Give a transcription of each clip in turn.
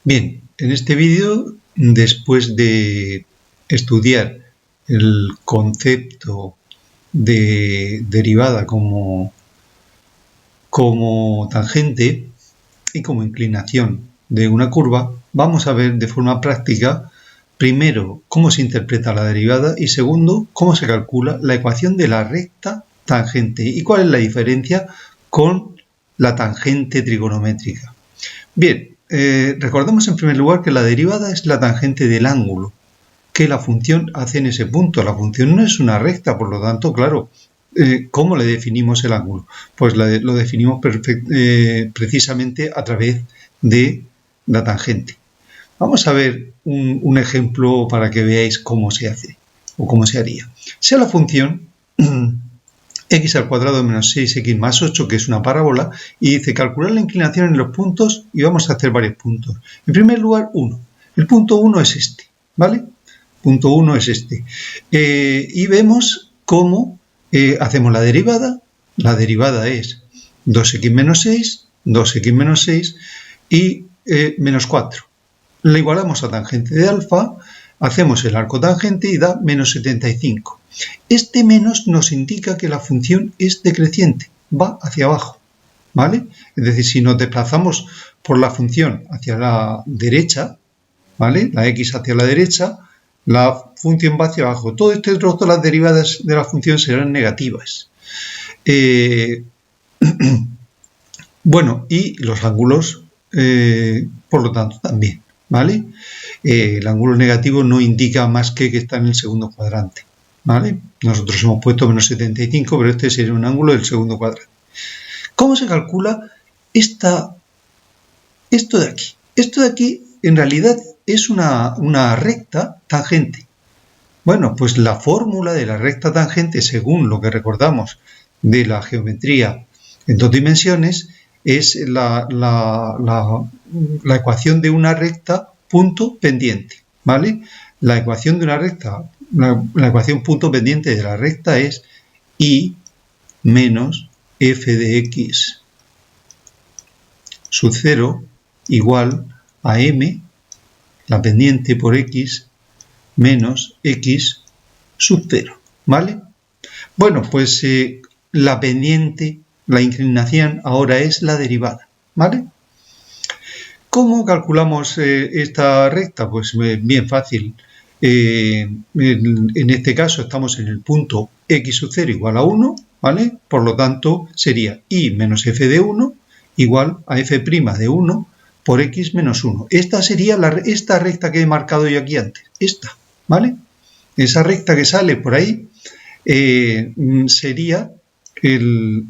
Bien, en este vídeo, después de estudiar el concepto de derivada como tangente y como inclinación de una curva, vamos a ver de forma práctica, primero, cómo se interpreta la derivada y segundo, cómo se calcula la ecuación de la recta tangente y cuál es la diferencia con la tangente trigonométrica. Bien, recordemos en primer lugar que la derivada es la tangente del ángulo que la función hace en ese punto. La función no es una recta, por lo tanto, claro, ¿cómo le definimos el ángulo? Pues lo definimos precisamente a través de la tangente. Vamos a ver un ejemplo para que veáis cómo se hace o cómo se haría. Sea la función x al cuadrado menos 6x más 8, que es una parábola, y dice calcular la inclinación en los puntos y vamos a hacer varios puntos. En primer lugar, 1. El punto 1 es este, ¿vale? Punto 1 es este. Y vemos cómo hacemos la derivada. La derivada es 2x menos 6, 2x menos 6 y menos 4. La igualamos a tangente de alfa, hacemos el arco tangente y da menos 75. Este menos nos indica que la función es decreciente, va hacia abajo, ¿vale? Es decir, si nos desplazamos por la función hacia la derecha, ¿vale? La x hacia la derecha, la función va hacia abajo. Todo este trozo, las derivadas de la función serán negativas. Bueno, y los ángulos, por lo tanto, también, ¿vale? El ángulo negativo no indica más que está en el segundo cuadrante, ¿vale? Nosotros hemos puesto menos 75, pero este sería un ángulo del segundo cuadrante. ¿Cómo se calcula esto de aquí? Esto de aquí, en realidad, es una recta tangente. Bueno, pues la fórmula de la recta tangente, según lo que recordamos de la geometría en dos dimensiones, es la ecuación de una recta punto pendiente, ¿vale? La ecuación de una recta, la ecuación punto pendiente de la recta es y menos f de x sub 0 igual a m, la pendiente por x, menos x sub 0, ¿vale? Bueno, pues la pendiente, la inclinación ahora es la derivada, ¿vale? ¿Cómo calculamos esta recta? Pues bien fácil. En este caso estamos en el punto x sub 0 igual a 1, ¿vale? Por lo tanto sería y menos f de 1 igual a f' de 1 por x menos 1. Esta sería esta recta que he marcado yo aquí antes, esta, ¿vale? Esa recta que sale por ahí sería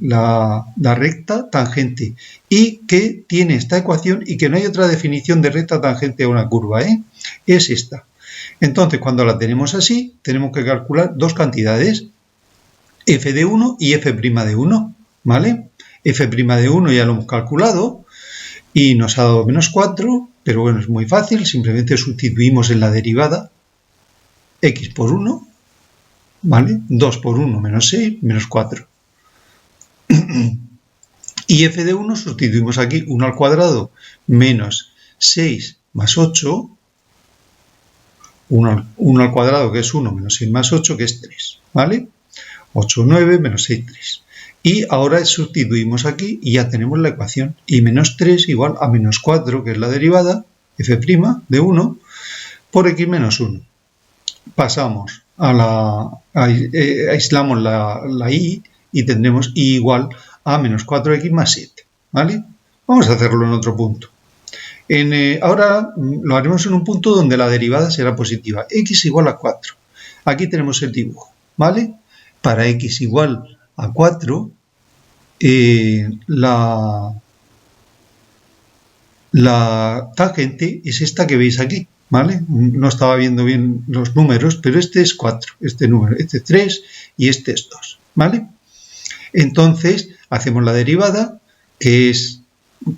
la recta tangente y que tiene esta ecuación y que no hay otra definición de recta tangente a una curva, es esta. Entonces, cuando la tenemos así, tenemos que calcular dos cantidades, f de 1 y f' de 1, ¿vale? f' de 1 ya lo hemos calculado y nos ha dado menos 4, pero bueno, es muy fácil, simplemente sustituimos en la derivada x por 1, ¿vale? 2 por 1 menos 6, menos 4. Y f de 1 sustituimos aquí 1 al cuadrado menos 6 más 8, 1 al cuadrado que es 1 menos 6 más 8 que es 3, ¿vale? 8, 9 menos 6, 3. Y ahora sustituimos aquí y ya tenemos la ecuación y menos 3 igual a menos 4, que es la derivada, f' de 1 por x menos 1. Pasamos aislamos la y tendremos y igual a menos 4x más 7, ¿vale? Vamos a hacerlo en otro punto. Ahora lo haremos en un punto donde la derivada será positiva, x igual a 4. Aquí tenemos el dibujo, ¿vale? Para x igual a 4, la tangente es esta que veis aquí, ¿vale? No estaba viendo bien los números, pero este es 4, este número, este es 3 y este es 2, ¿vale? Entonces, hacemos la derivada, que es,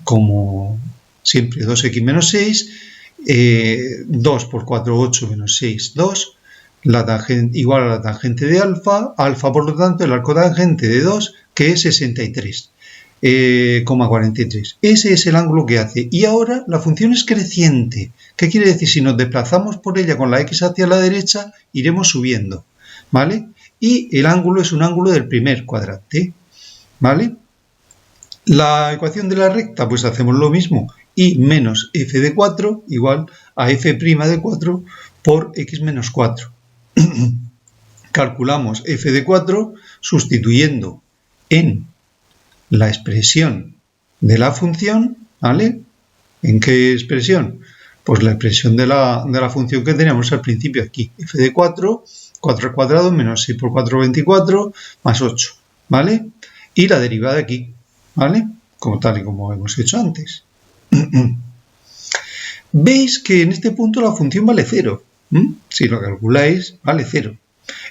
como siempre, 2x menos 6, 2 por 4, 8, menos 6, 2, la tangente, igual a la tangente de alfa, alfa, por lo tanto, el arco tangente de 2, que es 63. 43. Ese es el ángulo que hace. Y ahora la función es creciente. ¿Qué quiere decir? Si nos desplazamos por ella con la x hacia la derecha, iremos subiendo, ¿vale? Y el ángulo es un ángulo del primer cuadrante, ¿vale? La ecuación de la recta, pues hacemos lo mismo. Y menos f de 4 igual a f' de 4 por x menos 4. Calculamos f de 4 sustituyendo en la expresión de la función, ¿vale? ¿En qué expresión? Pues la expresión de la función que teníamos al principio aquí. F de 4, 4 al cuadrado menos 6 por 4, 24, más 8, ¿vale? Y la derivada aquí, ¿vale? Tal y como hemos hecho antes. Veis que en este punto la función vale 0. Si lo calculáis, vale 0.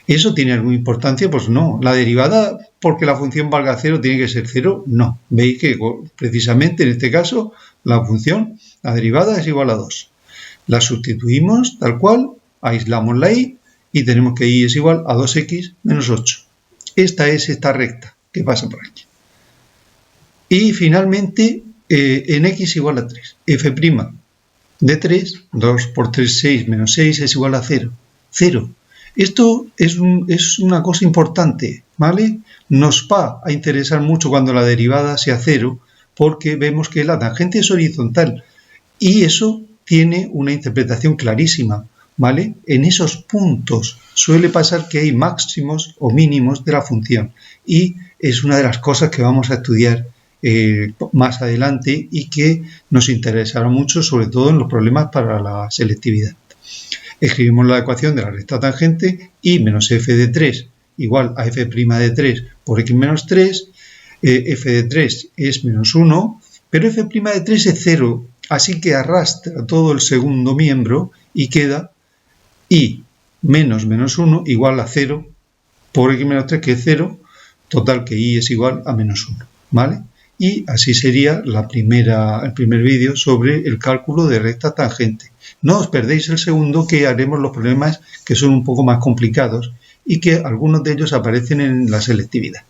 ¿Eso tiene alguna importancia? Pues no. ¿La derivada porque la función valga 0 tiene que ser 0? No. Veis que precisamente en este caso la función, la derivada es igual a 2. La sustituimos tal cual, aislamos la y y tenemos que y es igual a 2x menos 8. Esta es esta recta que pasa por aquí. Y finalmente en x igual a 3. F' de 3, 2 por 3, 6 menos 6 es igual a 0. 0. Esto es una cosa importante, ¿vale? Nos va a interesar mucho cuando la derivada sea 0, porque vemos que la tangente es horizontal y eso tiene una interpretación clarísima, ¿vale? En esos puntos suele pasar que hay máximos o mínimos de la función y es una de las cosas que vamos a estudiar más adelante y que nos interesará mucho, sobre todo en los problemas para la selectividad. Escribimos la ecuación de la recta tangente y menos f de 3 igual a f' de 3 por x menos 3, f de 3 es menos 1, pero f' de 3 es 0, así que arrastra todo el segundo miembro y queda y menos 1 igual a 0 por x menos 3, que es 0, total que y es igual a menos 1, ¿vale? Y así sería el primer vídeo sobre el cálculo de recta tangente. No os perdéis el segundo, que haremos los problemas que son un poco más complicados y que algunos de ellos aparecen en la selectividad.